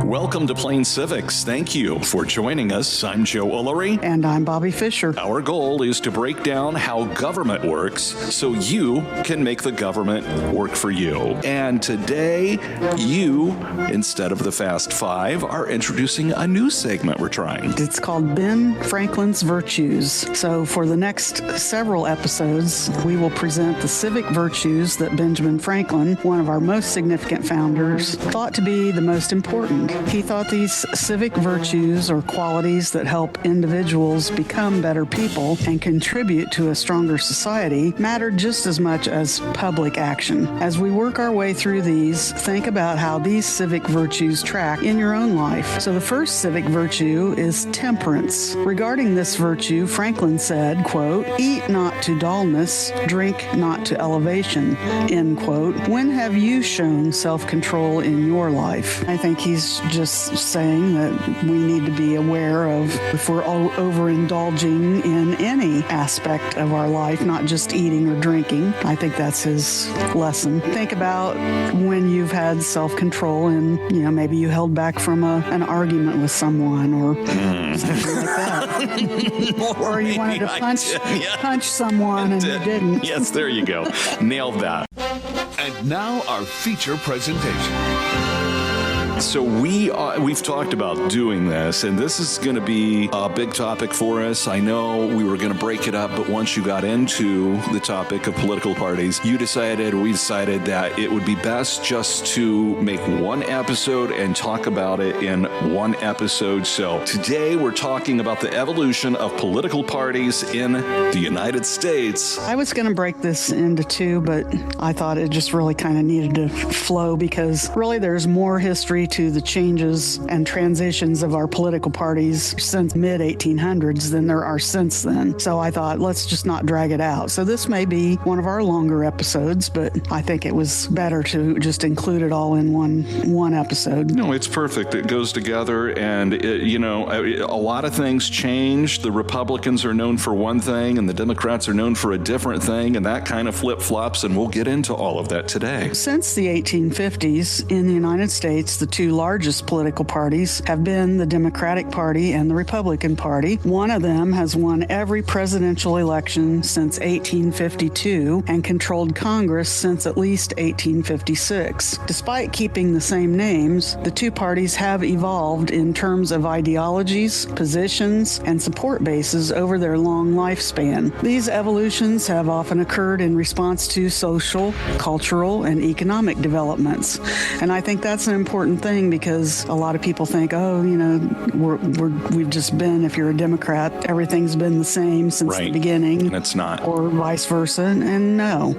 Welcome to Plain Civics. Thank you for joining us. I'm Joe Ulery. And I'm Bobbi Fisher. Our goal is to break down how government works so you can make the government work for you. And today, you, instead of the Fast Five, are introducing a new segment we're trying. It's called Ben Franklin's Virtues. So for the next several episodes, we will present the civic virtues that Benjamin Franklin, one of our most significant founders, thought to be the most important. He thought these civic virtues or qualities that help individuals become better people and contribute to a stronger society mattered just as much as public action. As we work our way through these, think about how these civic virtues track in your own life. So the first civic virtue is temperance. Regarding this virtue, Franklin said, quote, "Eat not to dullness, drink not to elevation," end quote. When have you shown self-control in your life? I think he's just saying that we need to be aware of if we're overindulging in any aspect of our life, not just eating or drinking. I think that's his lesson. Think about when you've had self-control and, maybe you held back from an argument with someone or something like that. Or you wanted to punch someone and you didn't. Yes, there you go. Nailed that. And now our feature presentation. So we've talked about doing this, and this is going to be a big topic for us. I know we were going to break it up, but once you got into the topic of political parties, we decided that it would be best just to make one episode and talk about it in one episode. So today we're talking about the evolution of political parties in the United States. I was going to break this into two, but I thought it just really kind of needed to flow because really there's more history to the changes and transitions of our political parties since mid-1800s than there are since then. So I thought, let's just not drag it out. So this may be one of our longer episodes, but I think it was better to just include it all in one episode. No, it's perfect. It goes together, and a lot of things change. The Republicans are known for one thing, and the Democrats are known for a different thing, and that kind of flip-flops, and we'll get into all of that today. Since the 1850s, in the United States, the two largest political parties have been the Democratic Party and the Republican Party. One of them has won every presidential election since 1852 and controlled Congress since at least 1856. Despite keeping the same names, the two parties have evolved in terms of ideologies, positions, and support bases over their long lifespan. These evolutions have often occurred in response to social, cultural, and economic developments. And I think that's an important thing because a lot of people think, we've just been, if you're a Democrat, everything's been the same since the beginning. And it's not. Or vice versa. And no.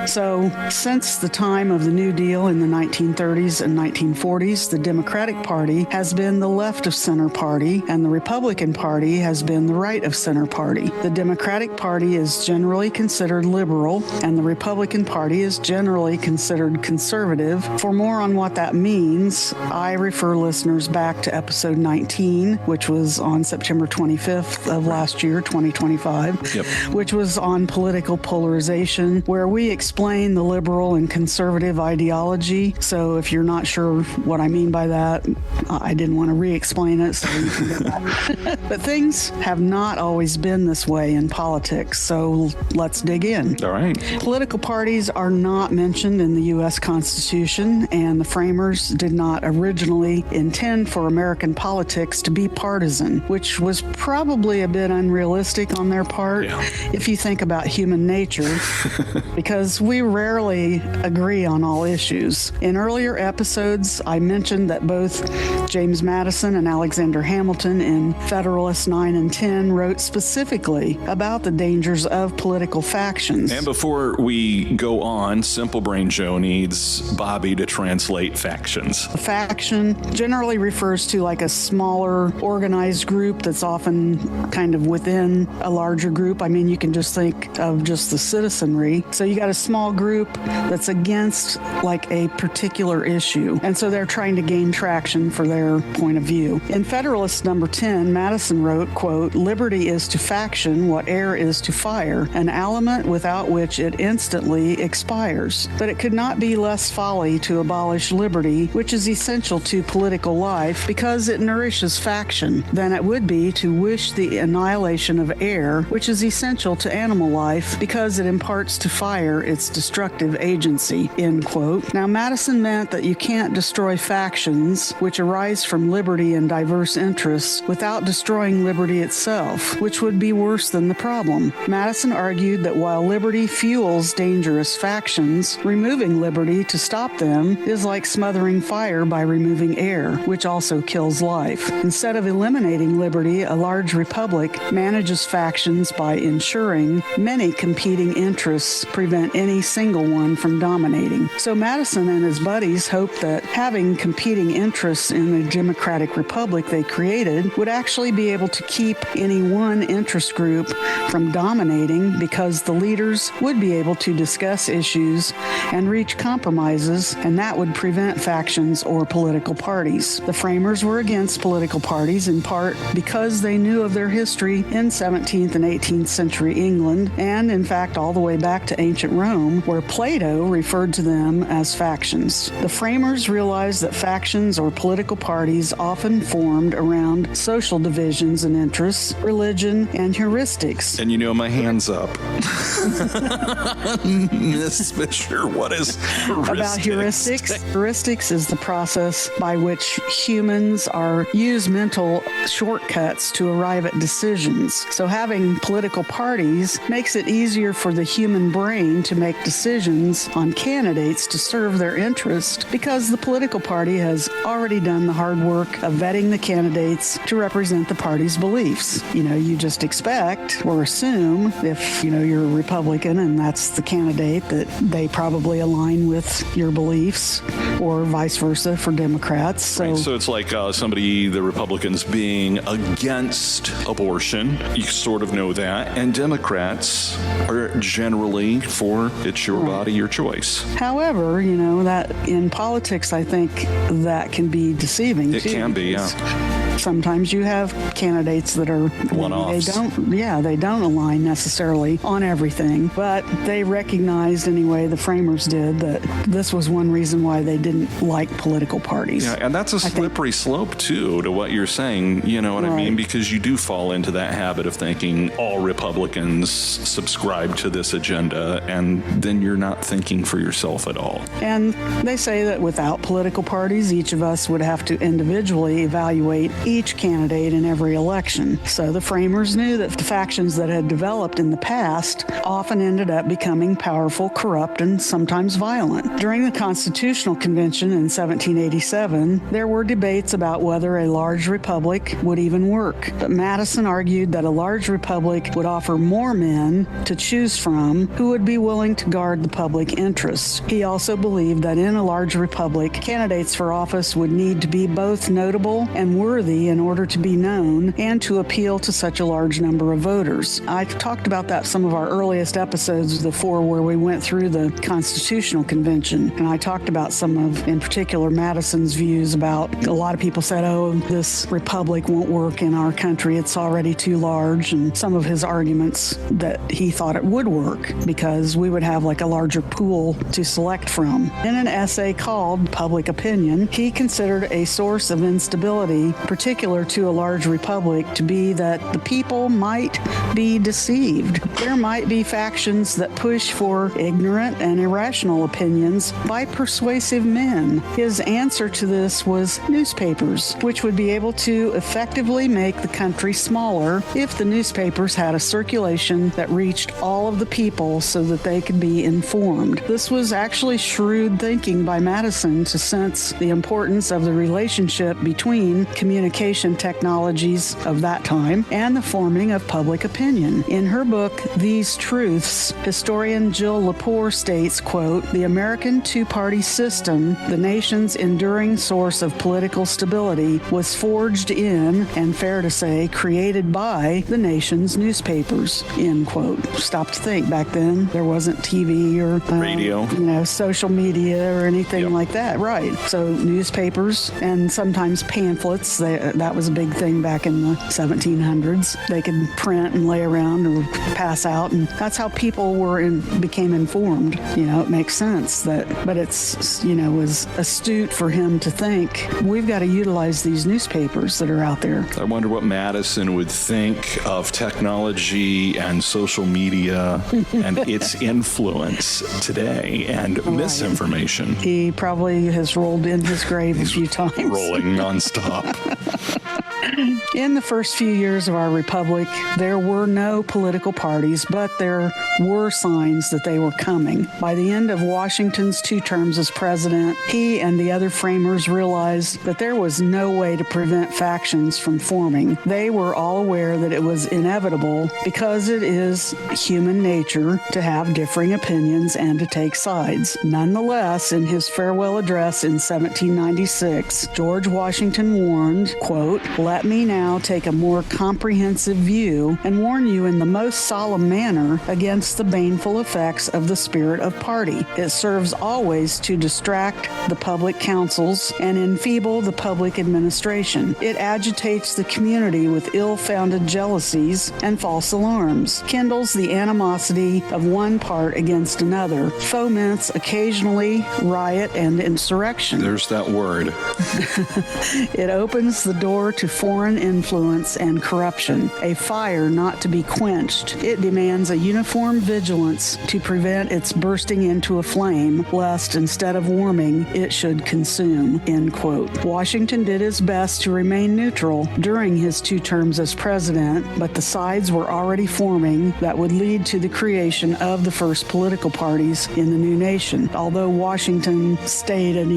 So since the time of the New Deal in the 1930s and 1940s, the Democratic Party has been the left of center party and the Republican Party has been the right of center party. The Democratic Party is generally considered liberal and the Republican Party is generally considered conservative. For more on what that means, I refer listeners back to episode 19, which was on September 25th of last year, 2025, which was on political polarization, where we explain the liberal and conservative ideology. So if you're not sure what I mean by that, I didn't want to re-explain it. So you can go back. But things have not always been this way in politics, so let's dig in. All right. Political parties are not mentioned in the U.S. Constitution, and the framers did not originally intend for American politics to be partisan, which was probably a bit unrealistic on their part if you think about human nature, because we rarely agree on all issues. In earlier episodes, I mentioned that both James Madison and Alexander Hamilton in Federalist 9 and 10 wrote specifically about the dangers of political factions. And before we go on, Simple Brain Joe needs Bobbi to translate factions. A faction generally refers to like a smaller organized group that's often kind of within a larger group. I mean, you can just think of just the citizenry. So you got a small group that's against like a particular issue. And so they're trying to gain traction for their point of view. In Federalist number 10, Madison wrote, quote, "Liberty is to faction what air is to fire, an aliment without which it instantly expires. But it could not be less folly to abolish liberty which is essential to political life because it nourishes faction, than it would be to wish the annihilation of air, which is essential to animal life because it imparts to fire its destructive agency, end quote. Now, Madison meant that you can't destroy factions, which arise from liberty and diverse interests, without destroying liberty itself, which would be worse than the problem. Madison argued that while liberty fuels dangerous factions, removing liberty to stop them is like smothering fire by removing air, which also kills life. Instead of eliminating liberty, a large republic manages factions by ensuring many competing interests prevent any single one from dominating. So Madison and his buddies hoped that having competing interests in the democratic republic they created would actually be able to keep any one interest group from dominating because the leaders would be able to discuss issues and reach compromises, and that would prevent factions or political parties. The framers were against political parties in part because they knew of their history in 17th and 18th century England, and in fact all the way back to ancient Rome, where Plato referred to them as factions. The framers realized that factions or political parties often formed around social divisions and interests, religion, and heuristics. And you know, my hand's up. Miss Fisher, what is heuristics? About heuristics? Heuristics is the process by which humans use mental shortcuts to arrive at decisions. So having political parties makes it easier for the human brain to make decisions on candidates to serve their interest because the political party has already done the hard work of vetting the candidates to represent the party's beliefs. You know, you just expect or assume if, you're a Republican and that's the candidate that they probably align with your beliefs, or vice versa for Democrats. So, right, so it's like the Republicans being against abortion. You sort of know that. And Democrats are generally for it's your body, your choice. However, that in politics, I think that can be deceiving. It can be, yeah. Sometimes you have candidates that are one-offs. They don't align necessarily on everything, but they recognized anyway, the framers did, that this was one reason why they didn't like political parties. Yeah, and that's a slippery slope too to what you're saying, you know what I mean? Because you do fall into that habit of thinking all Republicans subscribe to this agenda, and then you're not thinking for yourself at all. And they say that without political parties, each of us would have to individually evaluate each candidate in every election. So the framers knew that the factions that had developed in the past often ended up becoming powerful, corrupt, and sometimes violent. During the Constitutional Convention in 1787, there were debates about whether a large republic would even work. But Madison argued that a large republic would offer more men to choose from who would be willing to guard the public interest. He also believed that in a large republic, candidates for office would need to be both notable and worthy in order to be known and to appeal to such a large number of voters. I talked about that some of our earliest episodes of the four where we went through the Constitutional Convention, and I talked about some of, in particular, Madison's views about a lot of people said, oh, this republic won't work in our country, it's already too large, and some of his arguments that he thought it would work because we would have like a larger pool to select from. In an essay called Public Opinion, he considered a source of instability particular to a large republic to be that the people might be deceived. There might be factions that push for ignorant and irrational opinions by persuasive men. His answer to this was newspapers, which would be able to effectively make the country smaller if the newspapers had a circulation that reached all of the people so that they could be informed. This was actually shrewd thinking by Madison to sense the importance of the relationship between communication technologies of that time and the forming of public opinion. In her book, These Truths, historian Jill Lepore states, quote, "The American two-party system, the nation's enduring source of political stability, was forged in, and fair to say, created by, the nation's newspapers," end quote. Stop to think. Back then, there wasn't TV or radio, social media or anything like that. Right. So newspapers and sometimes pamphlets, that was a big thing back in the 1700s. They could print and lay around or pass out, and that's how people became informed. It makes sense that, but it's, was astute for him to think we've got to utilize these newspapers that are out there. I wonder what Madison would think of technology and social media and its influence today and misinformation. He probably has rolled in his grave a few times. Rolling nonstop. In the first few years of our republic, there were no political parties, but there were signs that they were coming. By the end of Washington's 2 terms as president, he and the other framers realized that there was no way to prevent factions from forming. They were all aware that it was inevitable because it is human nature to have differing opinions and to take sides. Nonetheless, in his farewell address in 1796, George Washington warned, quote, "Let me now take a more comprehensive view and warn you in the most solemn manner against the baneful effects of the spirit of party. It serves always to distract the public councils and enfeeble the public administration. It agitates the community with ill-founded jealousies and false alarms, kindles the animosity of one part against another, foments occasionally riot and insurrection." There's that word. It opens the door to foreign influence and corruption, a fire not to be quenched. It demands a uniform vigilance to prevent its bursting into a flame, lest instead of warming, it should consume, end quote. Washington did his best to remain neutral during his 2 terms as president, but the sides were already forming that would lead to the creation of the first political parties in the new nation. Although Washington stated,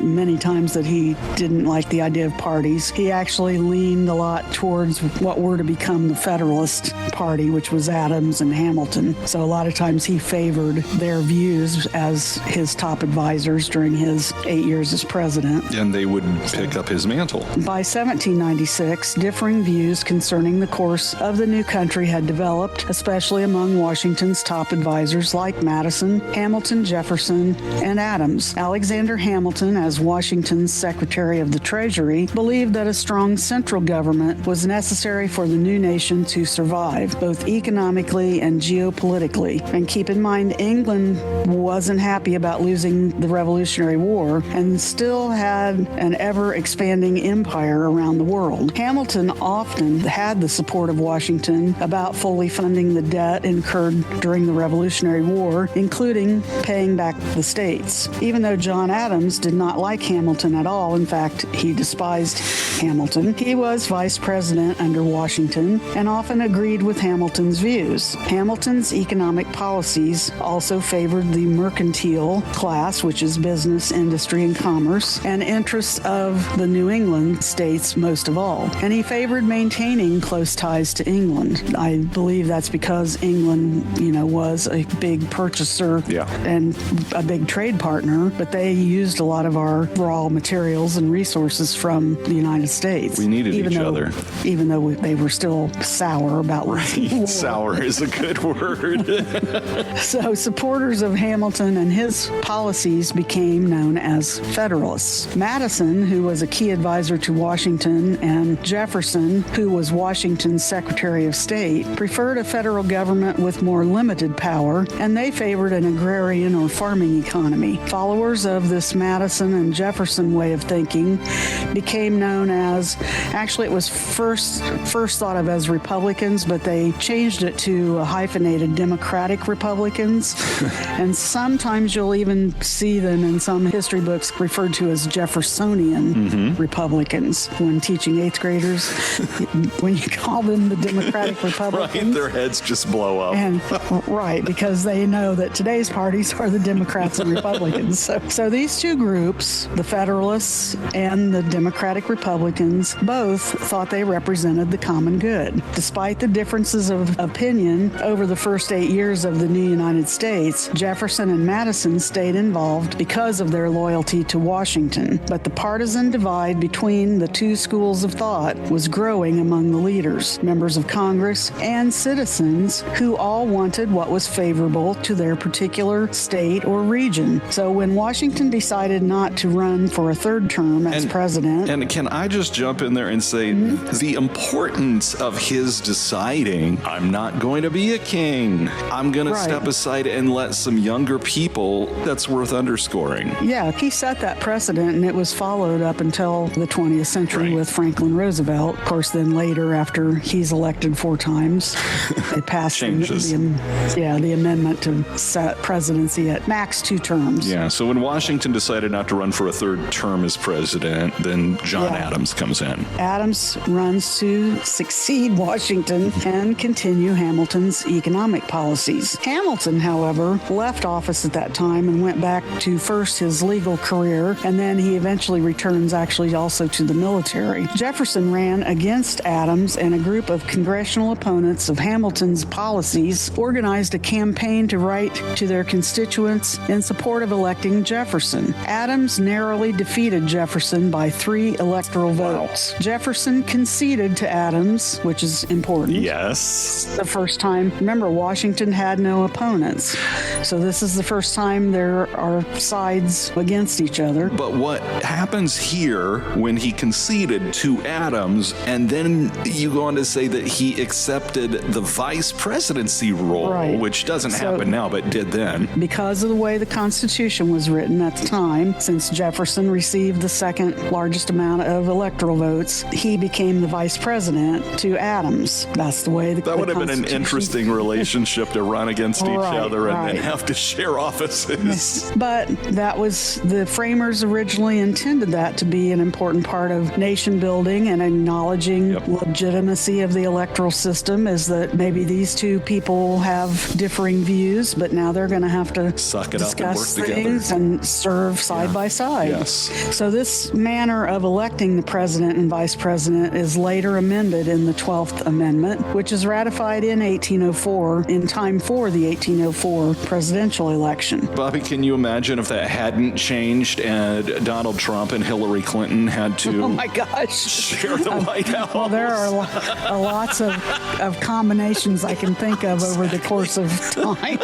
many times that he didn't like the idea of parties, he actually leaned a lot towards what were to become the Federalist Party, which was Adams and Hamilton. So a lot of times he favored their views as his top advisors during his 8 years as president. And they would pick up his mantle. By 1796, differing views concerning the course of the new country had developed, especially among Washington's top advisors like Madison, Hamilton, Jefferson, and Adams. Alexander Hamilton, as Washington's Secretary of the Treasury, believed that a strong central government was necessary for the new nation to survive, both economically and geopolitically. And keep in mind, England wasn't happy about losing the Revolutionary War and still had an ever-expanding empire around the world. Hamilton often had the support of Washington about fully funding the debt incurred during the Revolutionary War, including paying back the states. Even though John Adams did not like Hamilton at all, in fact, he despised Hamilton, he was vice president under Washington and often agreed with Hamilton's views. Hamilton's economic policies also favored the mercantile class, which is business, industry, and commerce, and interests of the New England states most of all. And he favored maintaining close ties to England. I believe that's because England, was a big purchaser and a big trade partner, but they used a lot of our raw materials and resources from the United States. We needed each other. Even though they were still sour about war. Sour is a good word. So supporters of Hamilton and his policies became known as Federalists. Madison, who was a key advisor to Washington, and Jefferson, who was Washington's Secretary of State, preferred a federal government with more limited power, and they favored an agrarian or farming economy. Followers of this Madison and Jefferson way of thinking became known as, actually it was first thought of as Republicans, but they changed it to hyphenated Democratic Republicans. And sometimes you'll even see them in some history books referred to as Jeffersonian Republicans when teaching 8th graders. When you call them the Democratic Republicans. Right, their heads just blow up. And right, because they know that today's parties are the Democrats and Republicans. So these two groups, the Federalists and the Democratic Republicans, both thought they represented the common good. Despite the differences of opinion over the first 8 years of the new United States, Jefferson and Madison stayed involved because of their loyalty to Washington. But the partisan divide between the two schools of thought was growing among the leaders, members of Congress, and citizens who all wanted what was favorable to their particular state or region. So when Washington decided not to run for a third term as president... And can I just jump in there there and say the importance of his deciding, I'm not going to be a king. I'm going to step aside and let some younger people, that's worth underscoring. Yeah, he set that precedent, and it was followed up until the 20th century with Franklin Roosevelt. Of course, then later, after he's elected 4 times, they passed the amendment to set presidency at max 2 terms. Yeah, so when Washington decided not to run for a 3rd term as president, then John Adams comes in. Adams runs to succeed Washington and continue Hamilton's economic policies. Hamilton, however, left office at that time and went back to first his legal career, and then he eventually returns actually also to the military. Jefferson ran against Adams, and a group of congressional opponents of Hamilton's policies organized a campaign to write to their constituents in support of electing Jefferson. Adams narrowly defeated Jefferson by 3 electoral votes. Jefferson conceded to Adams, which is important. Yes. The first time. Remember, Washington had no opponents. So this is the first time there are sides against each other. But what happens here when he conceded to Adams, and then you go on to say that he accepted the vice presidency role, which doesn't happen now, but did then. Because of the way the Constitution was written at the time, since Jefferson received the 2nd largest amount of electoral votes, he became the vice president to Adams. That's the way that would have been an interesting relationship to run against each other and then have to share offices. But that was, the framers originally intended that to be an important part of nation building and acknowledging legitimacy of the electoral system, is that maybe these 2 people have differing views, but now they're going to have to suck it discuss up and work things together and serve side by side. Yes. So this manner of electing the president and vice president is later amended in the 12th Amendment, which is ratified in 1804 in time for the 1804 presidential election. Bobbi, can you imagine if that hadn't changed and Donald Trump and Hillary Clinton had to share the White House? Well, there are lots of combinations I can think of over the course of time.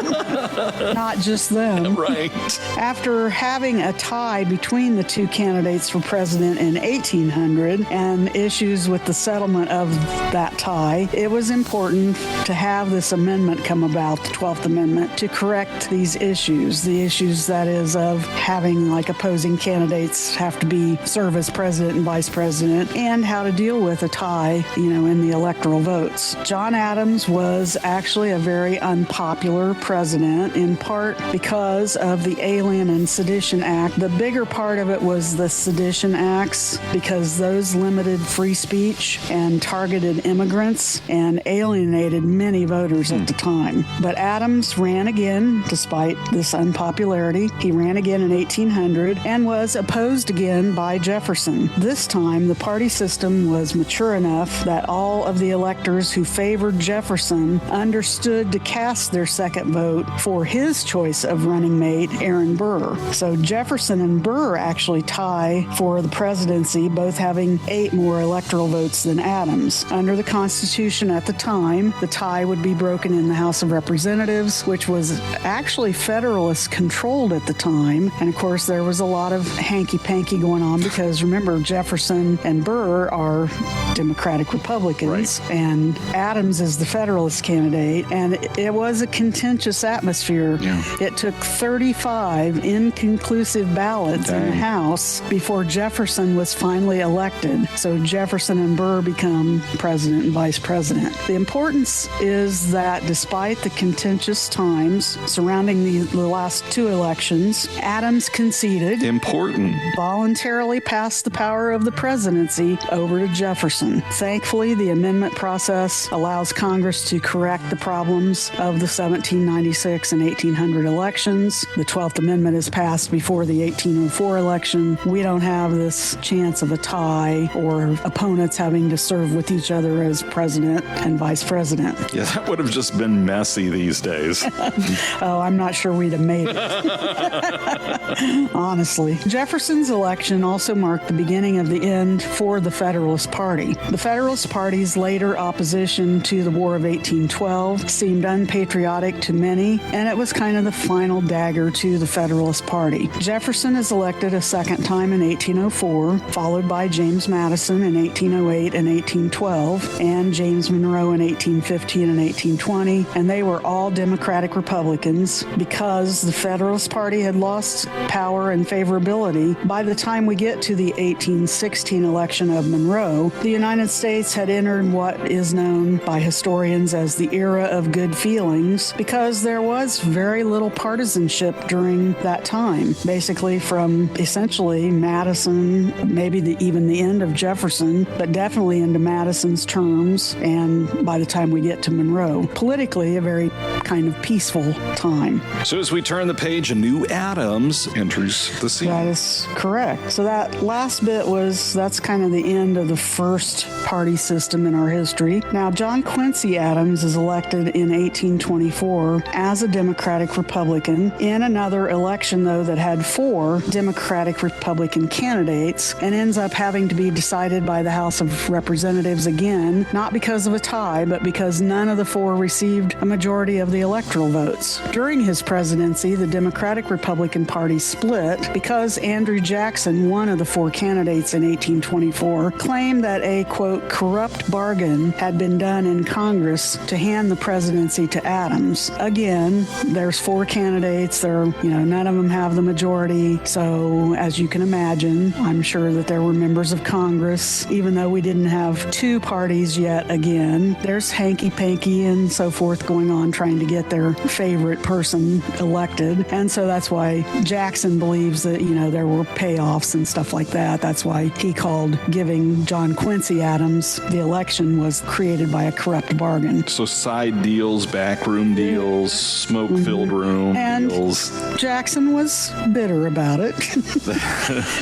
Not just them. Right. After having a tie between the 2 candidates for president in 1800 and issues with the settlement of that tie, it was important to have this amendment come about, the 12th Amendment, to correct these issues. The issues, that is, of having like opposing candidates have to serve as president and vice president, and how to deal with a tie, in the electoral votes. John Adams was actually a very unpopular president, in part because of the Alien and Sedition Act. The bigger part of it was the Sedition Acts, because those limited free speech and targeted immigrants and alienated many voters at the time. But Adams ran again, despite this unpopularity. He ran again in 1800 and was opposed again by Jefferson. This time, the party system was mature enough that all of the electors who favored Jefferson understood to cast their second vote for his choice of running mate, Aaron Burr. So Jefferson and Burr actually tie for the presidency, both having 8 more electoral votes than Adams. Under the Constitution at the time, the tie would be broken in the House of Representatives, which was actually Federalist controlled at the time. And of course, there was a lot of hanky-panky going on because remember, Jefferson and Burr are Democratic Republicans, and Adams is the Federalist candidate. And it was a contentious atmosphere. It took 35 inconclusive ballots in the House before Jefferson was finally elected. So Jefferson and Burr become president and vice president. The importance is that despite the contentious times surrounding the last 2 elections, Adams conceded, voluntarily passed the power of the presidency over to Jefferson. Thankfully, the amendment process allows Congress to correct the problems of the 1796 and 1800 elections. The 12th Amendment is passed before the 1804 election. We don't have this chance of a tie or opponents having to serve with each other as president and vice president. Yeah, that would have just been messy these days. Oh, I'm not sure we'd have made it. Honestly. Jefferson's election also marked the beginning of the end for the Federalist Party. The Federalist Party's later opposition to the War of 1812 seemed unpatriotic to many, and it was kind of the final dagger to the Federalist Party. Jefferson is elected a second time in 1804, followed by James Madison Madison in 1808 and 1812, and James Monroe in 1815 and 1820, and they were all Democratic Republicans because the Federalist Party had lost power and favorability. By the time we get to the 1816 election of Monroe, the United States had entered what is known by historians as the era of good feelings because there was very little partisanship during that time, basically from essentially Madison, maybe even the end of Jefferson, but definitely into Madison's terms, and by the time we get to Monroe, politically a very kind of peaceful time. So as we turn the page, a new Adams enters the scene. That is correct. So that last bit that's kind of the end of the first party system in our history. Now, John Quincy Adams is elected in 1824 as a Democratic Republican in another election, though, that had 4 Democratic Republican candidates and ends up having to be decided by the House of Representatives again, not because of a tie, but because none of the 4 received a majority of the electoral votes. During his presidency, the Democratic Republican Party split because Andrew Jackson, one of the 4 candidates in 1824, claimed that a, quote, corrupt bargain had been done in Congress to hand the presidency to Adams. Again, there's 4 candidates. None of them have the majority. So as you can imagine, I'm sure that there were members of Congress, even though we didn't have 2 parties yet again. There's hanky-panky and so forth going on trying to get their favorite person elected. And so that's why Jackson believes that, there were payoffs and stuff like that. That's why he called giving John Quincy Adams the election was created by a corrupt bargain. So side deals, backroom deals, smoke-filled room and deals. Jackson was bitter about it.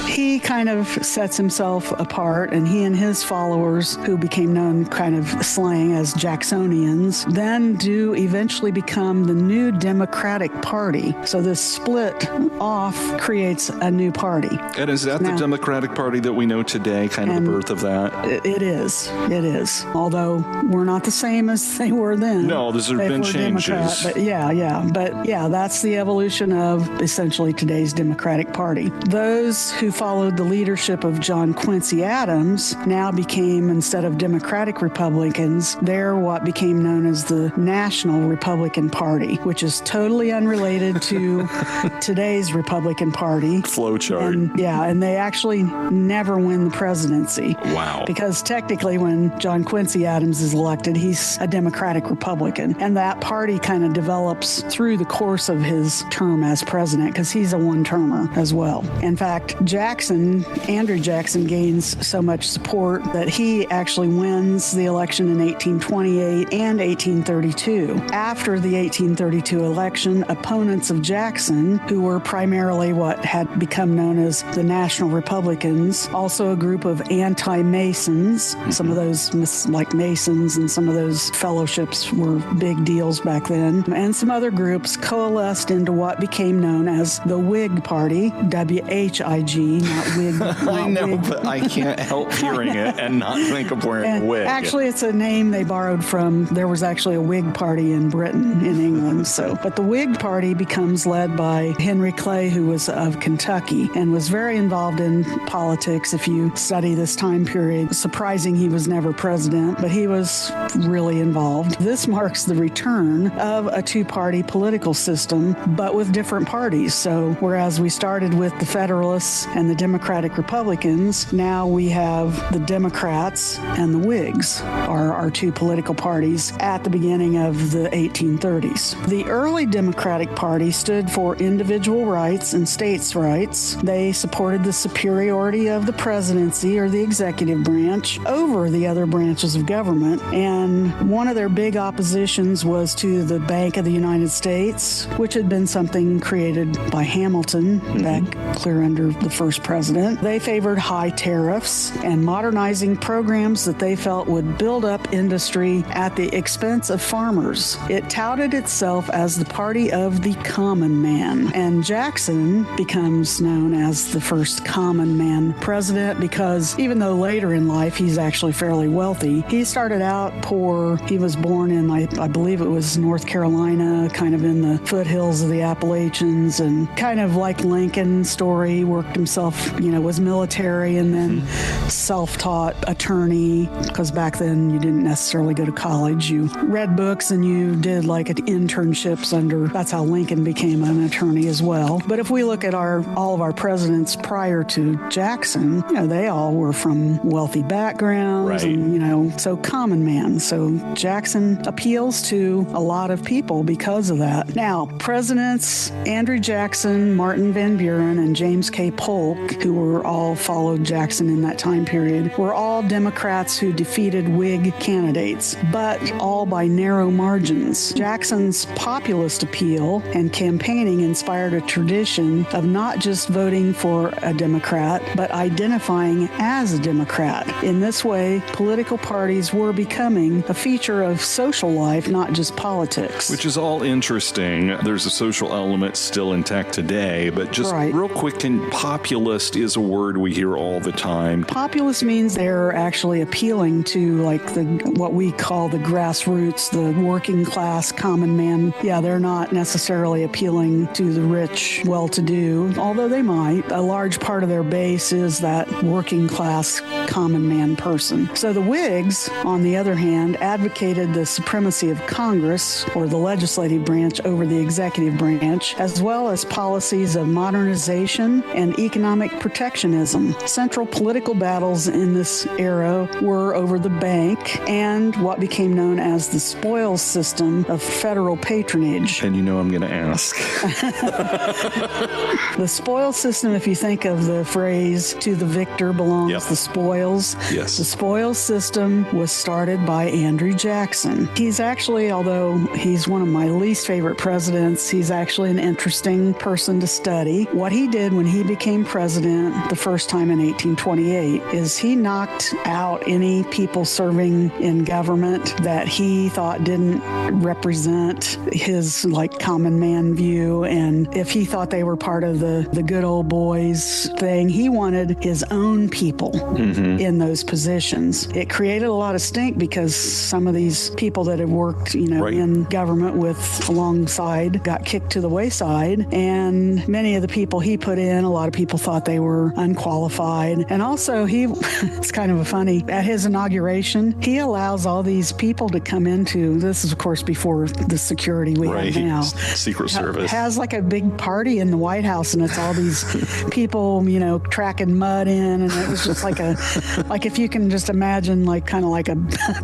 He kind of sets himself apart, and he and his followers, who became known kind of slang as Jacksonians, then do eventually become the new Democratic Party. So this split off creates a new party. And is that the Democratic Party that we know today, kind of the birth of that? It is. It is. Although we're not the same as they were then. No, there's been changes. But that's the evolution of essentially today's Democratic Party. Those who followed the leadership of John Quincy Adams now became, instead of Democratic Republicans, they're what became known as the National Republican Party, which is totally unrelated to today's Republican Party. Flowchart. And they actually never win the presidency. Wow. Because technically when John Quincy Adams is elected, he's a Democratic Republican. And that party kind of develops through the course of his term as president, because he's a one-termer as well. In fact, Andrew Jackson gains so much support that he actually wins the election in 1828 and 1832. After the 1832 election, opponents of Jackson, who were primarily what had become known as the National Republicans, also a group of anti-Masons, some of those like Masons and some of those fellowships were big deals back then, and some other groups coalesced into what became known as the Whig Party, W-H-I-G, not Whig. I know, but I can't help hearing it and not think of wearing a wig. Actually, it's a name they borrowed from, there was actually a Whig Party in Britain, in England. But the Whig Party becomes led by Henry Clay, who was of Kentucky and was very involved in politics. If you study this time period, surprising he was never president, but he was really involved. This marks the return of a 2-party political system, but with different parties. So whereas we started with the Federalists and the Democratic Republicans, now we have the Democrats and the Whigs are our 2 political parties at the beginning of the 1830s. The early Democratic Party stood for individual rights and states' rights. They supported the superiority of the presidency or the executive branch over the other branches of government. And one of their big oppositions was to the Bank of the United States, which had been something created by Hamilton back clear under the first president. They favored high tariffs and modernizing programs that they felt would build up industry at the expense of farmers. It touted itself as the party of the common man. And Jackson becomes known as the first common man president because even though later in life he's actually fairly wealthy, he started out poor. He was born in, I believe it was North Carolina, kind of in the foothills of the Appalachians, and kind of like Lincoln's story, worked himself, was military and then self-taught attorney, because back then you didn't necessarily go to college. You read books and you did like internships under, that's how Lincoln became an attorney as well. But if we look at all of our presidents prior to Jackson, they all were from wealthy backgrounds, right. and, so common man. So Jackson appeals to a lot of people because of that. Now, presidents Andrew Jackson, Martin Van Buren, and James K. Polk, who were all followed Jackson in that time period, were all Democrats who defeated Whig candidates, but all by narrow margins. Jackson's populist appeal and campaigning inspired a tradition of not just voting for a Democrat, but identifying as a Democrat. In this way, political parties were becoming a feature of social life, not just politics. Which is all interesting. There's a social element still intact today, but just real quick, populist is a word we hear all the time. Populist means they're actually appealing to like what we call the grassroots, the working class, common man. Yeah, they're not necessarily appealing to the rich, well-to-do, although they might. A large part of their base is that working class, common man person. So the Whigs, on the other hand, advocated the supremacy of Congress, or the legislative branch, over the executive branch, as well as policies of modernization and economic protectionism. Central political battles in this era were over the bank and what became known as the spoils system of federal patronage. And I'm going to ask. The spoils system, if you think of the phrase, to the victor belongs the spoils. Yes. The spoils system was started by Andrew Jackson. He's actually, although he's one of my least favorite presidents, he's actually an interesting person to study. What he did when he became president the first time in 1828 is he knocked out any people serving in government that he thought didn't represent his common man view, and if he thought they were part of the good old boys thing, he wanted his own people in those positions. It created a lot of stink because some of these people that had worked, in government with alongside got kicked to the wayside, and many of the people he put in, a lot of people thought they were unqualified. And also it's kind of funny, at his inauguration, he allows all these people to come into, this is of course before the security we have now. Secret Service. Has like a big party in the White House, and it's all these people, tracking mud in, and it was just like if you can just imagine kind of like a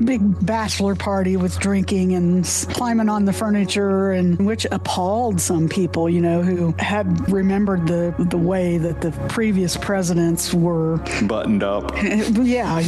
big bachelor party with drinking and climbing on the furniture, and which appalled some people, who had remembered the way that the previous presidents were buttoned up. Yeah,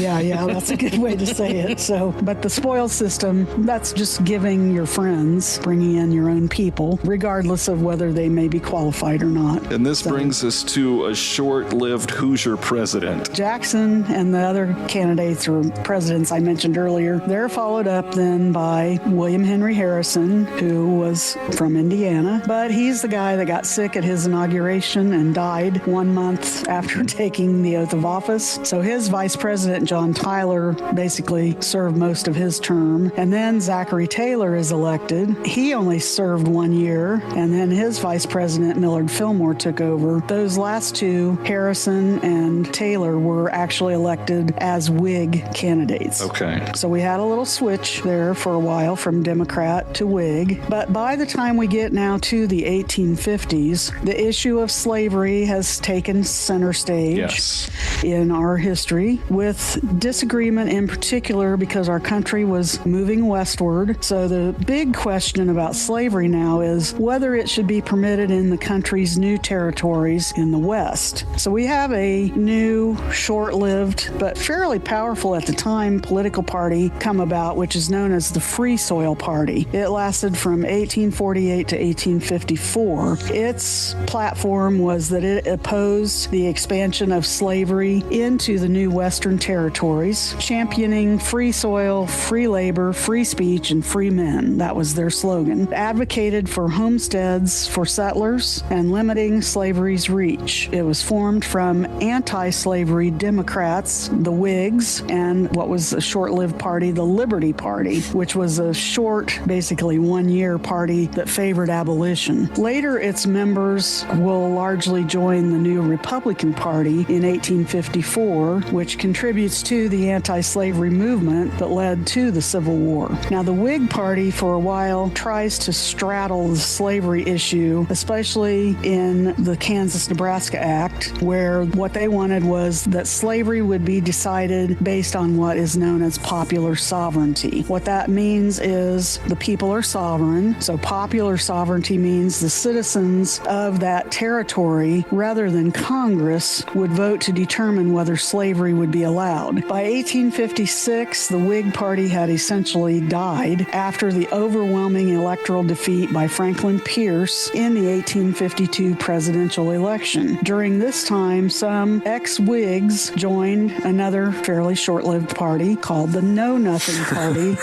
that's a good way to say it. So, but the spoils system, that's just giving your friends, bringing in your own people, regardless of whether they may be qualified or not. And this brings us to a short-lived Hoosier president. Jackson and the other candidates or presidents I mentioned earlier, they're followed up then by William Henry Harrison, who was from Indiana, but he's the guy that got sick at his inauguration and died 1 month after taking the oath of office. So his vice president, John Tyler, basically served most of his term. And then Zachary Taylor is elected. He only served 1 year, and then his vice president, Millard Fillmore, took over. Those last two, Harrison and Taylor, were actually elected as Whig candidates. Okay. So we had a little switch there for a while from Democrat to Whig. But by the time we get now to the 1850s, the issue of slavery has taken center stage in our history, with disagreement in particular because our country was moving westward. So the big question about slavery now is whether it should be permitted in the country's new territories in the West. So we have a new, short-lived, but fairly powerful at the time political party come about, which is known as the Free Soil Party. It lasted from 1848 to 1854. Its platform was that it opposed the expansion of slavery into the new Western territories, championing free soil, free labor, free speech, and free men. That was their slogan. It advocated for homesteads for settlers and limiting slavery's reach. It was formed from anti-slavery Democrats, the Whigs, and what was a short-lived party, the Liberty Party, which was a short, basically 1 year party that favored abolition. Later, its members will largely join the new Republican Party in 1850 1854, which contributes to the anti-slavery movement that led to the Civil War. Now, the Whig Party, for a while, tries to straddle the slavery issue, especially in the Kansas-Nebraska Act, where what they wanted was that slavery would be decided based on what is known as popular sovereignty. What that means is the people are sovereign, so popular sovereignty means the citizens of that territory, rather than Congress, would vote to determine whether slavery would be allowed. By 1856, the Whig Party had essentially died after the overwhelming electoral defeat by Franklin Pierce in the 1852 presidential election. During this time, some ex-Whigs joined another fairly short-lived party called the Know Nothing Party,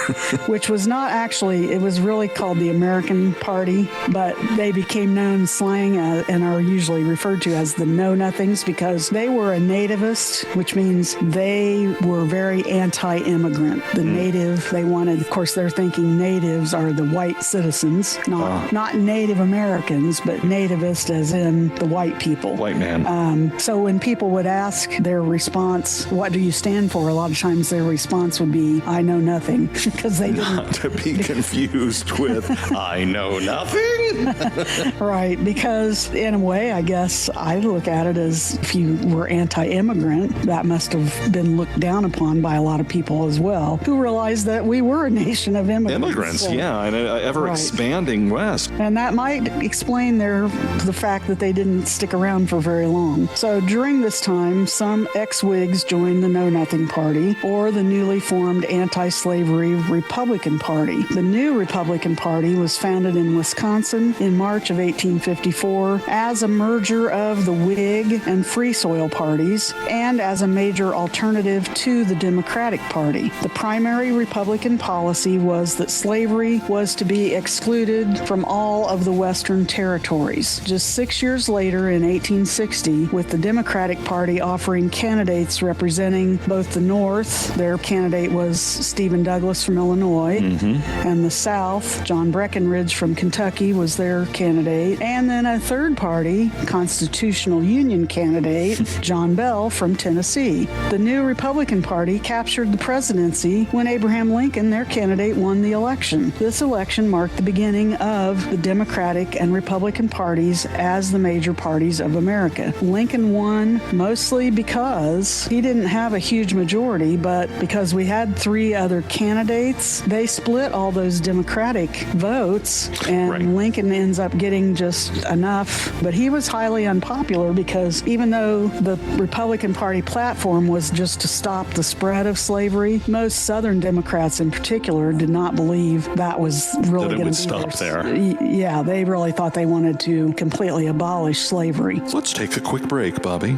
which was not actually, it was really called the American Party, but they became known in slang and are usually referred to as the Know Nothings because they were a nativist, which means they were very anti-immigrant. The native, they wanted, of course, they're thinking natives are the white citizens, not Native Americans, but nativist as in the white people. White man. So when people would ask their response, what do you stand for? A lot of times their response would be, I know nothing, because they didn't. Not to be confused with, I know nothing. Right, because in a way, I guess I look at it as if you were anti-immigrant, that must have been looked down upon by a lot of people as well, who realized that we were a nation of immigrants. And an ever-expanding West. And that might explain the fact that they didn't stick around for very long. So during this time, some ex-Whigs joined the Know Nothing Party or the newly formed anti-slavery Republican Party. The new Republican Party was founded in Wisconsin in March of 1854 as a merger of the Whig and Free Soil parties and as a major alternative to the Democratic Party. The primary Republican policy was that slavery was to be excluded from all of the Western territories. Just 6 years later, in 1860, with the Democratic Party offering candidates representing both the North, their candidate was Stephen Douglas from Illinois, and the South, John Breckinridge from Kentucky was their candidate, and then a third party, Constitutional Union candidate, John Bell from Tennessee. The new Republican Party captured the presidency when Abraham Lincoln, their candidate, won the election. This election marked the beginning of the Democratic and Republican parties as the major parties of America. Lincoln won mostly because he didn't have a huge majority, but because we had three other candidates, they split all those Democratic votes, and Lincoln ends up getting just enough. But he was highly unpopular because even though the Republican Party platform was just to stop the spread of slavery, most Southern Democrats in particular did not believe that was really going to stop there. Yeah, they really thought they wanted to completely abolish slavery. Let's take a quick break, Bobbi,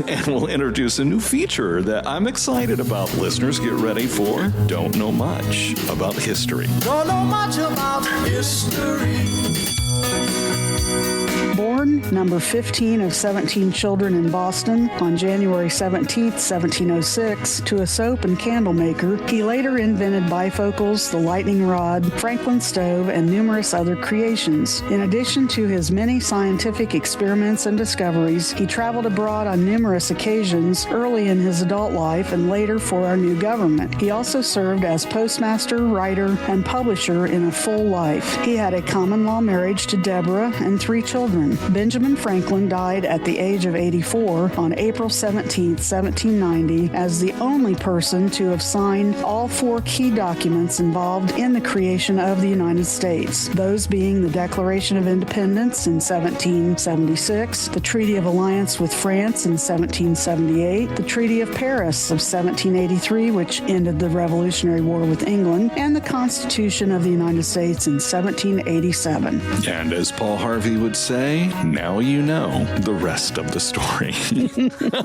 and we'll introduce a new feature that I'm excited about. Listeners, get ready for Don't Know Much About History. Don't know much about history. Born number 15 of 17 children in Boston on January 17, 1706, to a soap and candle maker, he later invented bifocals, the lightning rod, Franklin stove, and numerous other creations. In addition to his many scientific experiments and discoveries, he traveled abroad on numerous occasions early in his adult life and later for our new government. He also served as postmaster, writer, and publisher in a full life. He had a common law marriage to Deborah and 3 children. Benjamin Franklin died at the age of 84 on April 17, 1790, as the only person to have signed all 4 key documents involved in the creation of the United States, those being the Declaration of Independence in 1776, the Treaty of Alliance with France in 1778, the Treaty of Paris of 1783, which ended the Revolutionary War with England, and the Constitution of the United States in 1787. And as Paul Harvey would say, now you know the rest of the story.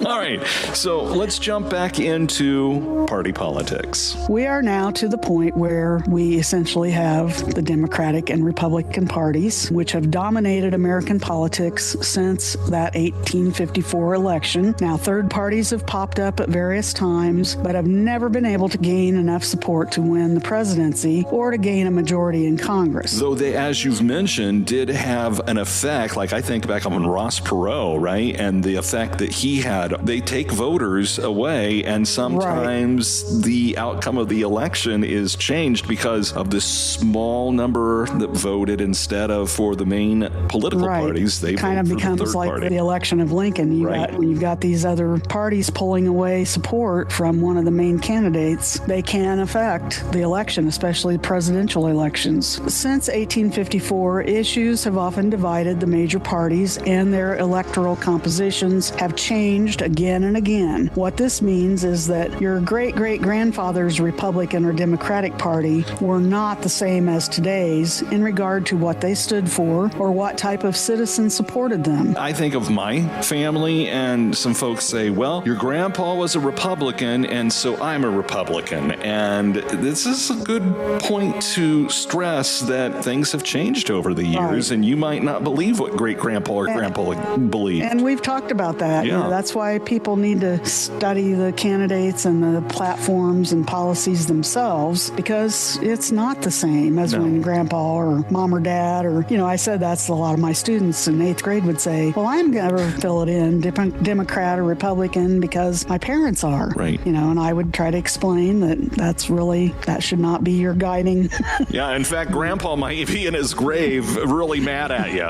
All right, so let's jump back into party politics. We are now to the point where we essentially have the Democratic and Republican parties, which have dominated American politics since that 1854 election. Now, third parties have popped up at various times, but have never been able to gain enough support to win the presidency or to gain a majority in Congress. Though they, as you've mentioned, did have an effect. Like, I think back on Ross Perot, right? And the effect that he had. They take voters away, and sometimes the outcome of the election is changed because of this small number that voted instead of for the main political parties. They kind of becomes like the election of Lincoln. When you've got these other parties pulling away support from one of the main candidates, they can affect the election, especially presidential elections. Since 1854, issues have often divided the major parties, and their electoral compositions have changed again and again. What this means is that your great-great-grandfather's Republican or Democratic Party were not the same as today's in regard to what they stood for or what type of citizen supported them. I think of my family, and some folks say, well, your grandpa was a Republican, and so I'm a Republican. And this is a good point to stress that things have changed over the years, and you might not believe what great-grandpa or grandpa believed. And we've talked about that. Yeah. That's why people need to study the candidates and the platforms and policies themselves, because it's not the same as when grandpa or mom or dad or, I said that's a lot of my students in 8th grade would say, well, I'm going to fill it in, Democrat or Republican, because my parents are. Right. And I would try to explain that should not be your guiding. Yeah, in fact, grandpa might be in his grave really mad at you.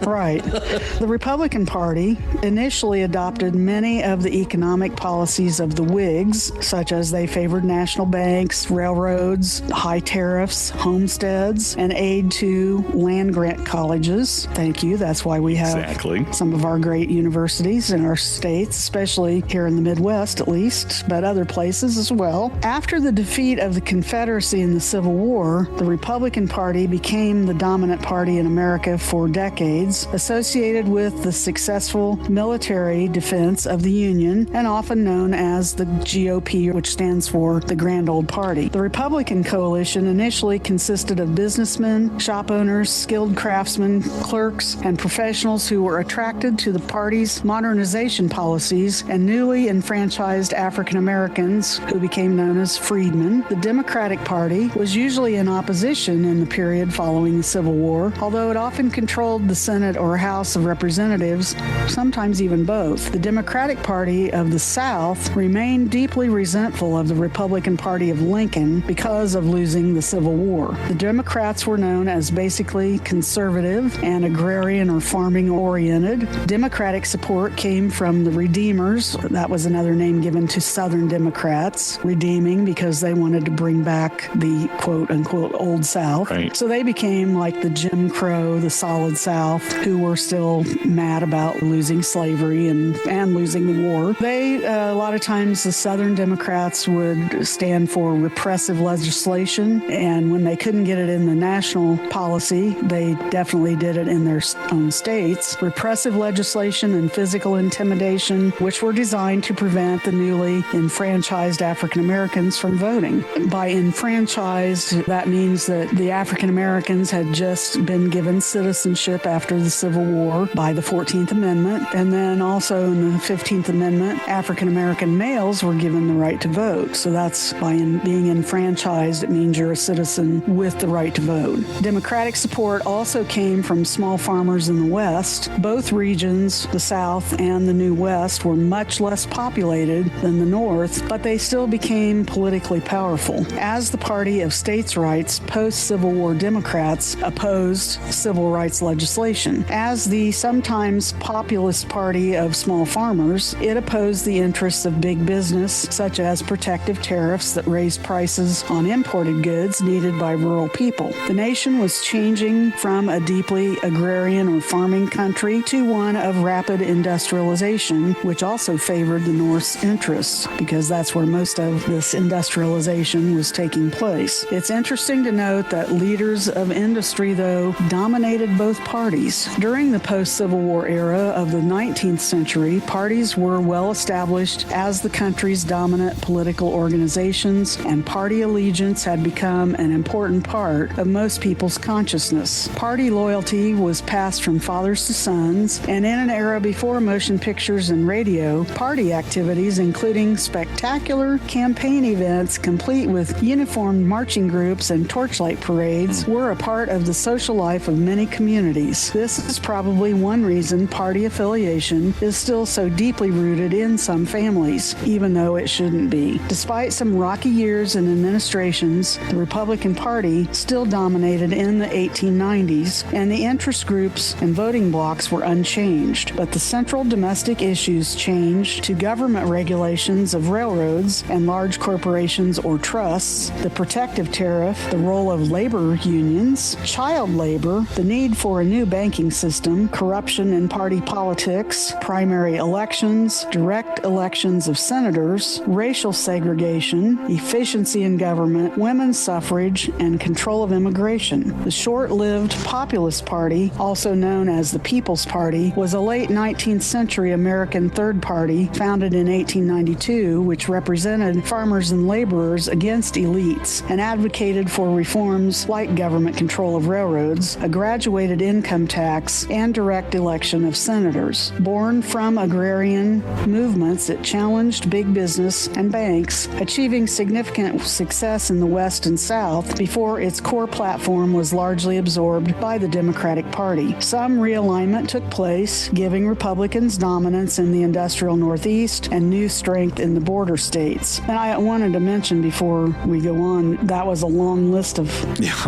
Right. The Republican Party initially adopted many of the economic policies of the Whigs, such as they favored national banks, railroads, high tariffs, homesteads, and aid to land-grant colleges. Thank you. That's why we have some of our great universities in our states, especially here in the Midwest at least, but other places as well. After the defeat of the Confederacy in the Civil War, the Republican Party became the dominant party in America for decades, associated with the successful military defense of the Union and often known as the GOP, which stands for the Grand Old Party. The Republican coalition initially consisted of businessmen, shop owners, skilled craftsmen, clerks, and professionals who were attracted to the party's modernization policies and newly enfranchised African Americans who became known as freedmen. The Democratic Party was usually in opposition in the period following the Civil War, although it often controlled the Senate or House of Representatives, sometimes even both. The Democratic Party of the South remained deeply resentful of the Republican Party of Lincoln because of losing the Civil War. The Democrats were known as basically conservative and agrarian or farming oriented. Democratic support came from the Redeemers. That was another name given to Southern Democrats, redeeming because they wanted to bring back the quote-unquote Old South. Right. So they became like the Jim Crow, the Solid South, who were still mad about losing slavery and losing the war. They, a lot of times, the Southern Democrats would stand for repressive legislation, and when they couldn't get it in the national policy, they definitely did it in their own states. Repressive legislation and physical intimidation, which were designed to prevent the newly enfranchised African Americans from voting. By enfranchised, that means that the African Americans had just been given citizenship after the Civil War by the 14th Amendment, and then also in the 15th Amendment, African American males were given the right to vote. So that's by being enfranchised, it means you're a citizen with the right to vote. Democratic support also came from small farmers in the West. Both regions, the South and the New West, were much less populated than the North, but they still became politically powerful. As the party of states' rights, post-Civil War Democrats opposed civil rights legislation. As the sometimes populist party of small farmers, it opposed the interests of big business, such as protective tariffs that raised prices on imported goods needed by rural people. The nation was changing from a deeply agrarian or farming country to one of rapid industrialization, which also favored the North's interests, because that's where most of this industrialization was taking place. It's interesting to note that leaders of industry, though, dominated both parties. During the post-Civil War era of the 19th century, parties were well established as the country's dominant political organizations, and party allegiance had become an important part of most people's consciousness. Party loyalty was passed from fathers to sons, and in an era before motion pictures and radio, party activities, including spectacular campaign events complete with uniformed marching groups and torchlight parades, were a part of the social life of many communities. This is is probably one reason party affiliation is still so deeply rooted in some families, even though it shouldn't be. Despite some rocky years and administrations, the Republican Party still dominated in the 1890s, and the interest groups and voting blocs were unchanged. But the central domestic issues changed to government regulations of railroads and large corporations or trusts, the protective tariff, the role of labor unions, child labor, the need for a new banking system, corruption in party politics, primary elections, direct elections of senators, racial segregation, efficiency in government, women's suffrage, and control of immigration. The short-lived Populist Party, also known as the People's Party, was a late 19th century American third party founded in 1892, which represented farmers and laborers against elites and advocated for reforms like government control of railroads, a graduated income tax, and direct election of senators. Born from agrarian movements, it challenged big business and banks, achieving significant success in the West and South before its core platform was largely absorbed by the Democratic Party. Some realignment took place, giving Republicans dominance in the industrial Northeast and new strength in the border states. And I wanted to mention before we go on, that was a long list of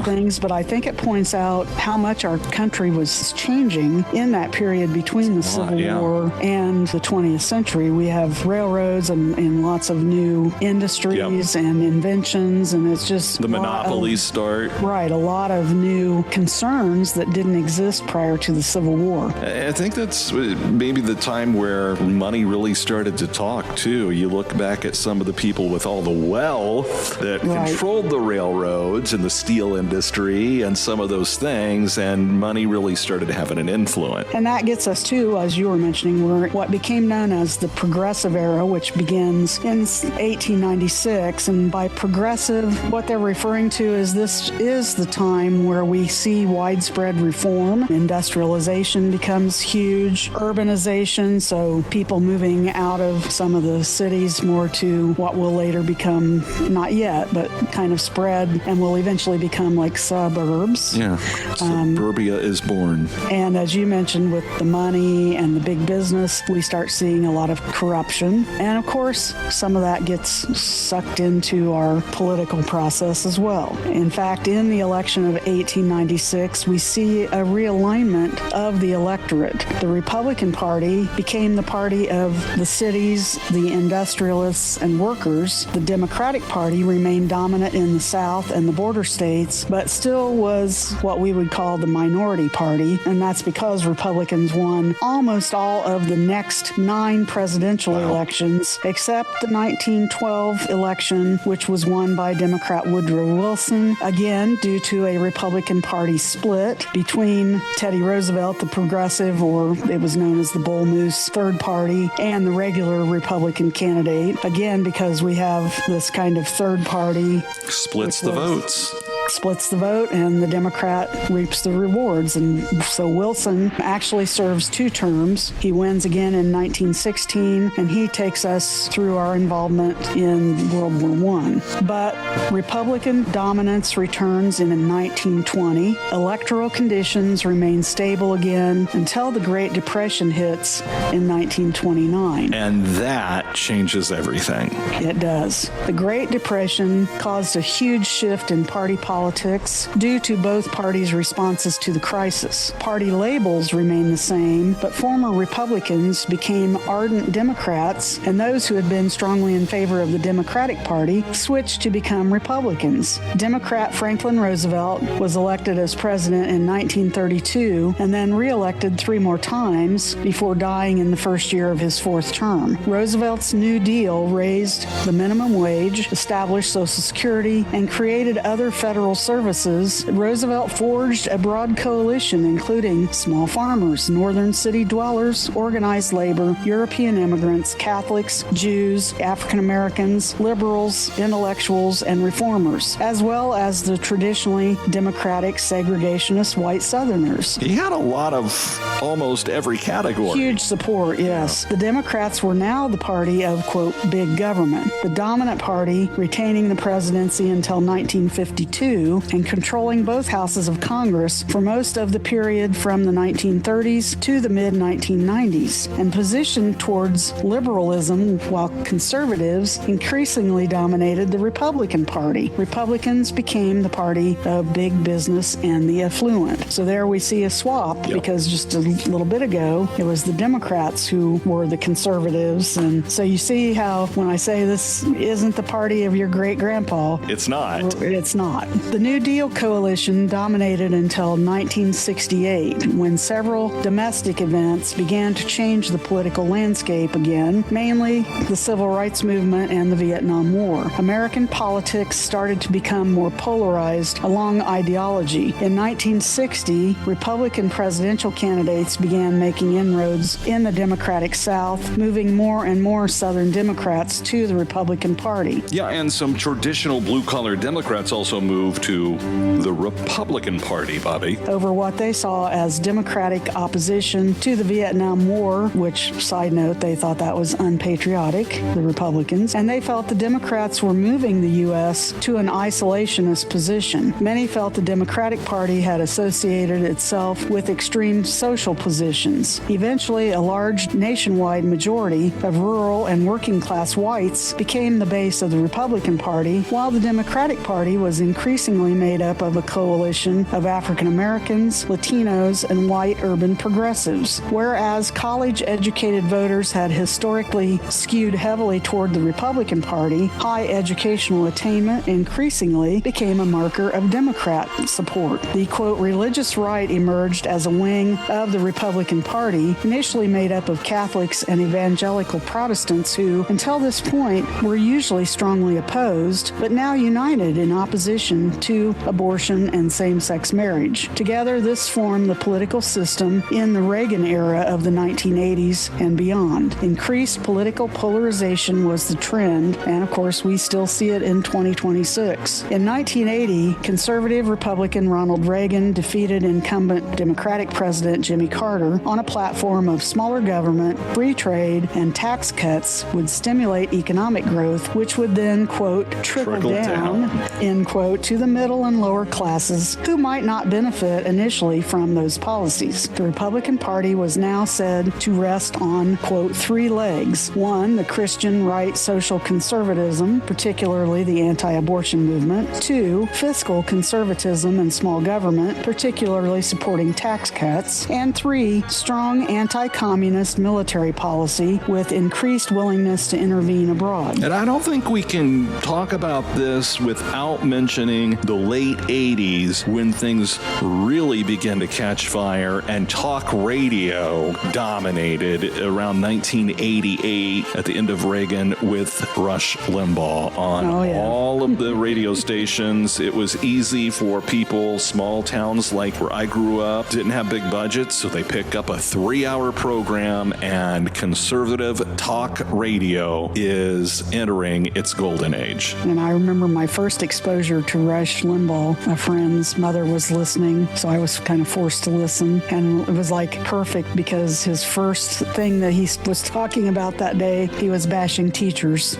things, but I think it points out how much our country was changing in that period between the Civil War and the 20th century. We have railroads and lots of new industries and inventions, and it's just the monopolies start. Right, a lot of new concerns that didn't exist prior to the Civil War. I think that's maybe the time where money really started to talk, too. You look back at some of the people with all the wealth that controlled the railroads and the steel industry and some of those things, and money really started having an influence. And that gets us to, as you were mentioning, what became known as the Progressive Era, which begins in 1896. And by progressive, what they're referring to is this is the time where we see widespread reform. Industrialization becomes huge, urbanization, so people moving out of some of the cities more to what will later become, not yet, but kind of spread and will eventually become like suburbs. Yeah, suburbia is born. And as you mentioned, with the money and the big business, we start seeing a lot of corruption. And of course, some of that gets sucked into our political process as well. In fact, in the election of 1896, we see a realignment of the electorate. The Republican Party became the party of the cities, the industrialists, and workers. The Democratic Party remained dominant in the South and the border states, but still was what we would call the minority party, and that's because Republicans won almost all of the next 9 presidential elections, except the 1912 election, which was won by Democrat Woodrow Wilson, again due to a Republican Party split between Teddy Roosevelt, the progressive, or it was known as the Bull Moose Third Party, and the regular Republican candidate, again because we have this kind of third party. Splits the votes. Splits the vote, and the Democrat reaps the rewards. And so Wilson actually serves 2 terms. He wins again in 1916, and he takes us through our involvement in World War I. But Republican dominance returns in 1920. Electoral conditions remain stable again until the Great Depression hits in 1929. And that changes everything. It does. The Great Depression caused a huge shift in party politics due to both parties' responses to the crisis. Party labels remain the same, but former Republicans became ardent Democrats, and those who had been strongly in favor of the Democratic Party switched to become Republicans. Democrat Franklin Roosevelt was elected as president in 1932 and then re-elected 3 more times before dying in the first year of his 4th term. Roosevelt's New Deal raised the minimum wage, established Social Security, and created other federal services. Roosevelt forged a broad coalition including small farmers, northern city dwellers, organized labor, European immigrants, Catholics, Jews, African Americans, liberals, intellectuals, and reformers, as well as the traditionally Democratic segregationist white Southerners. He had a lot of almost every category. Huge support, yes. The Democrats were now the party of, quote, big government. The dominant party, retaining the presidency until 1952, II and controlling both houses of Congress for most of the period from the 1930s to the mid-1990s, and positioned towards liberalism while conservatives increasingly dominated the Republican Party. Republicans became the party of big business and the affluent. So there we see a swap, because just a little bit ago, it was the Democrats who were the conservatives. And so you see how when I say this isn't the party of your great-grandpa, It's not. it's not. The New Deal coalition dominated until 1968, when several domestic events began to change the political landscape again, mainly the civil rights movement and the Vietnam War. American politics started to become more polarized along ideology. In 1960, Republican presidential candidates began making inroads in the Democratic South, moving more and more Southern Democrats to the Republican Party. Yeah, and some traditional blue-collar Democrats also moved to the Republican Party, Bobby. Over what they saw as Democratic opposition to the Vietnam War, which, side note, they thought that was unpatriotic, the Republicans, and they felt the Democrats were moving the U.S. to an isolationist position. Many felt the Democratic Party had associated itself with extreme social positions. Eventually, a large nationwide majority of rural and working-class whites became the base of the Republican Party, while the Democratic Party was increasingly made up of a coalition of African Americans, Latinos, and white urban progressives. Whereas college-educated voters had historically skewed heavily toward the Republican Party, high educational attainment increasingly became a marker of Democrat support. The, quote, religious right emerged as a wing of the Republican Party, initially made up of Catholics and evangelical Protestants who, until this point, were usually strongly opposed, but now united in opposition to abortion and same-sex marriage. Together, this formed the political system in the Reagan era of the 1980s and beyond. Increased political polarization was the trend, and of course, we still see it in 2026. In 1980, conservative Republican Ronald Reagan defeated incumbent Democratic President Jimmy Carter on a platform of smaller government, free trade, and tax cuts would stimulate economic growth, which would then, quote, trickle down, end quote, to the middle and lower classes who might not benefit initially from those policies. The Republican Party was now said to rest on, quote, three legs. One, the Christian right social conservatism, particularly the anti-abortion movement. Two, fiscal conservatism and small government, particularly supporting tax cuts. And three, strong anti-communist military policy with increased willingness to intervene abroad. And I don't think we can talk about this without mentioning the late 80s when things really began to catch fire and talk radio dominated around 1988 at the end of Reagan with Rush Limbaugh on all of the radio stations. It was easy for people, small towns like where I grew up, didn't have big budgets, so they pick up a 3-hour program, and conservative talk radio is entering its golden age. And I remember my first exposure to Rush Limbaugh. A friend's mother was listening, so I was kind of forced to listen. And it was like perfect because his first thing that he was talking about that day, he was bashing teachers,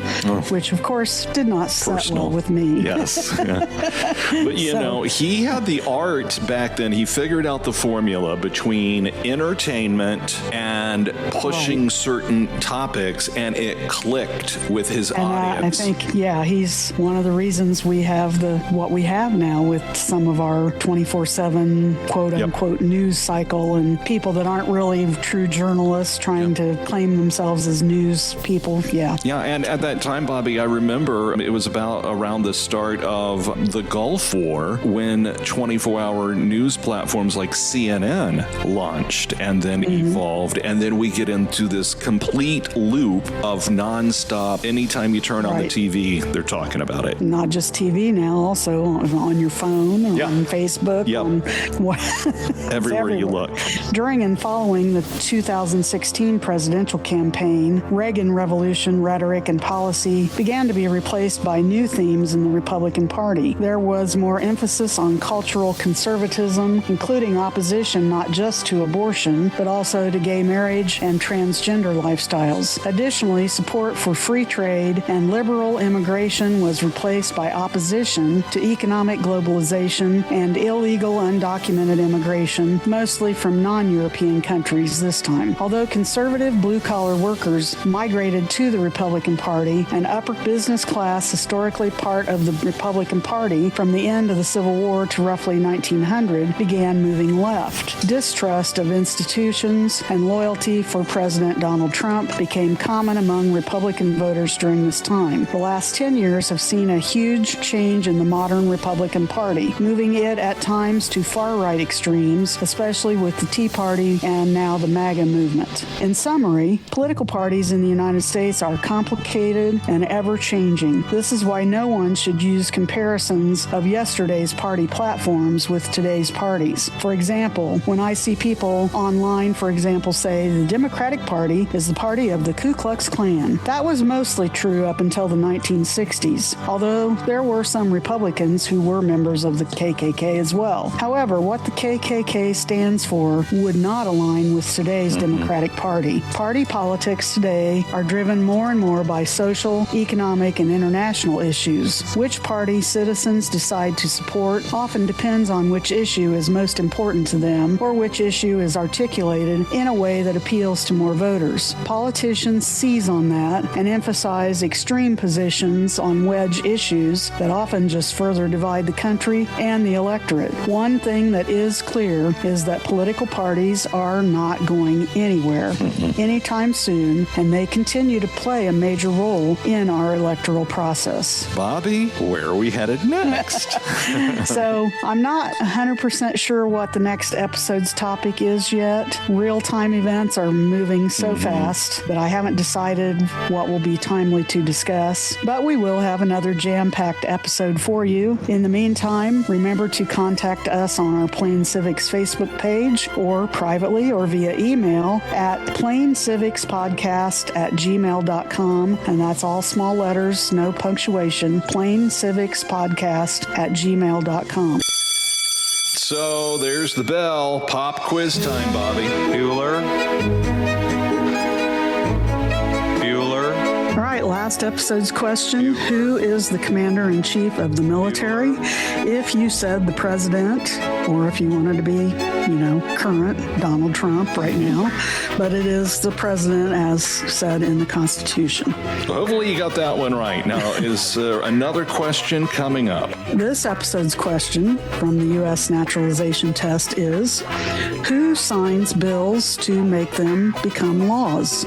which of course did not sit well with me. Yes. But you know, he had the art back then. He figured out the formula between entertainment and pushing certain topics, and it clicked with his audience. I think, he's one of the reasons we have what we have now with some of our 24/7 quote-unquote news cycle and people that aren't really true journalists trying to claim themselves as news people. Yeah, and at that time, Bobby, I remember it was about around the start of the Gulf War when 24-hour news platforms like CNN launched and then evolved, and then we get into this complete loop of nonstop. Anytime you turn on the TV, they're talking about it. Not just TV now, also on your phone, on Facebook, on everywhere you look. During and following the 2016 presidential campaign, Reagan Revolution rhetoric and policy began to be replaced by new themes in the Republican Party. There was more emphasis on cultural conservatism, including opposition not just to abortion, but also to gay marriage marriage and transgender lifestyles. Additionally, support for free trade and liberal immigration was replaced by opposition to economic globalization and illegal undocumented immigration, mostly from non-European countries this time. Although conservative blue-collar workers migrated to the Republican Party, an upper business class historically part of the Republican Party from the end of the Civil War to roughly 1900 began moving left. Distrust of institutions and loyalty for President Donald Trump became common among Republican voters during this time. The last 10 years have seen a huge change in the modern Republican Party, moving it at times to far-right extremes, especially with the Tea Party and now the MAGA movement. In summary, political parties in the United States are complicated and ever-changing. This is why no one should use comparisons of yesterday's party platforms with today's parties. For example, when I see people online, for example, say the Democratic Party is the party of the Ku Klux Klan. That was mostly true up until the 1960s, although there were some Republicans who were members of the KKK as well. However, what the KKK stands for would not align with today's Democratic Party. Party politics today are driven more and more by social, economic, and international issues. Which party citizens decide to support often depends on which issue is most important to them or which issue is articulated in a way that appeals to more voters. Politicians seize on that and emphasize extreme positions on wedge issues that often just further divide the country and the electorate. One thing that is clear is that political parties are not going anywhere anytime soon, and they continue to play a major role in our electoral process. Bobbi, where are we headed next? So I'm not 100% sure what the next episode's topic is yet. Real-time events are moving so fast that I haven't decided what will be timely to discuss, but we will have another jam-packed episode for you. In the meantime, remember to contact us on our Plain Civics Facebook page or privately or via email at plaincivicspodcast@gmail.com, and that's all small letters, no punctuation, plaincivicspodcast@gmail.com. So there's the bell. Pop quiz time, Bobbi. Bueller? All right, last episode's question. Who is the commander-in-chief of the military? If you said the president, or if you wanted to be, current Donald Trump right now, but it is the president as said in the Constitution. Hopefully you got that one right. Now, is another question coming up? This episode's question from the U.S. naturalization test is, who signs bills to make them become laws?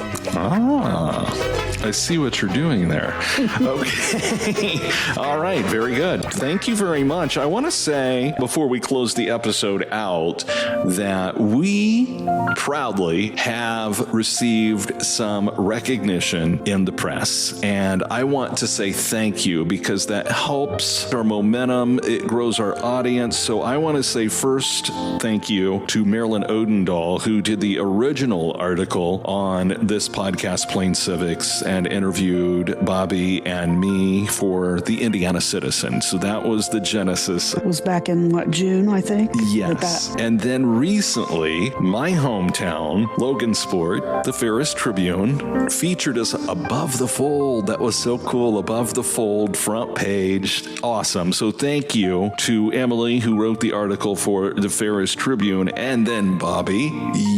I see what you're doing there. Okay. All right. Very good. Thank you very much. I want to say, before we close the episode out, that we proudly have received some recognition in the press. And I want to say thank you, because that helps our momentum. It grows our audience. So I want to say first thank you to Marilyn Odendahl, who did the original article on this podcast, Plain Civics, and interviewed Bobbi and me for the Indiana Citizen. So that was the genesis. It was back in, June, I think? Yes. And then recently, my hometown, Logansport, the Ferris Tribune, featured us above the fold. That was so cool. Above the fold, front page. Awesome. So thank you to Emily, who wrote the article for the Ferris Tribune. And then, Bobbi,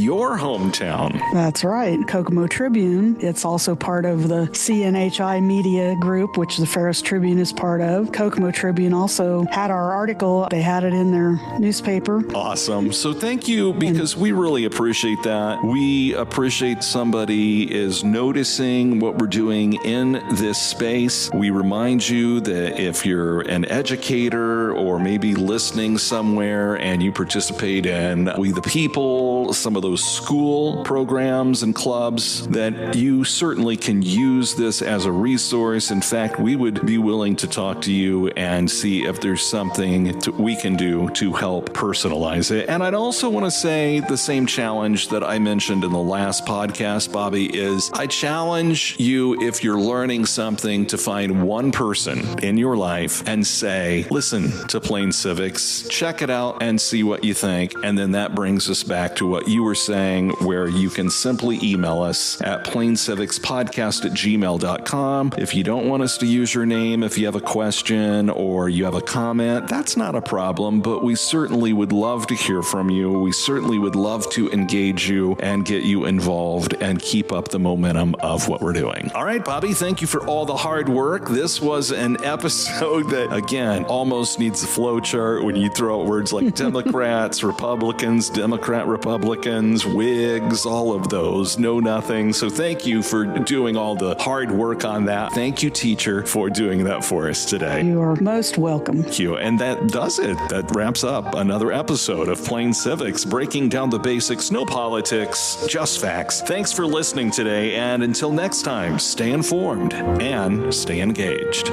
your hometown. That's right. Kokomo Tribune. It's also part of the CNHI Media Group, which the Ferris Tribune is part of. Kokomo Tribune also had our article. They had it in their newspaper. Awesome. So thank you, because we really appreciate that. We appreciate somebody is noticing what we're doing in this space. We remind you that if you're an educator or maybe listening somewhere and you participate in We the People, some of those school programs and clubs, that you certainly can use this as a resource. In fact, we would be willing to talk to you and see if there's something we can do to help personalize it. And I'd also want to say the same challenge that I mentioned in the last podcast, Bobbi, is I challenge you, if you're learning something, to find one person in your life and say, listen to Plain Civics, check it out and see what you think. And then that brings us back to what you were saying, where you can simply email us at plaincivicspodcast@gmail.com. If you don't want us to use your name, if you have a question or you have a comment, that's not a problem, but we certainly would love to hear from you. We certainly would love to engage you and get you involved and keep up the momentum of what we're doing. All right, Bobbi, thank you for all the hard work. This was an episode that, again, almost needs a flow chart when you throw out words like Democrats, Republicans, Democrat, Republicans, Whigs, all of those, know nothing. So thank you for doing all the hard work on that. Thank you, teacher, for doing that for us today. You are most welcome. Thank you. And that does it. That wraps up another episode of Plain Civics, breaking down the basics, no politics, just facts. Thanks for listening today, and until next time, stay informed and stay engaged.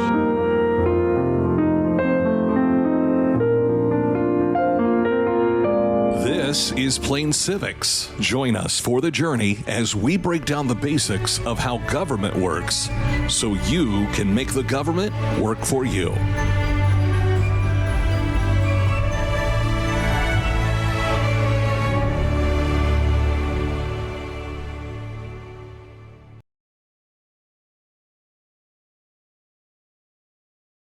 This is Plain Civics. Join us for the journey as we break down the basics of how government works so you can make the government work for you.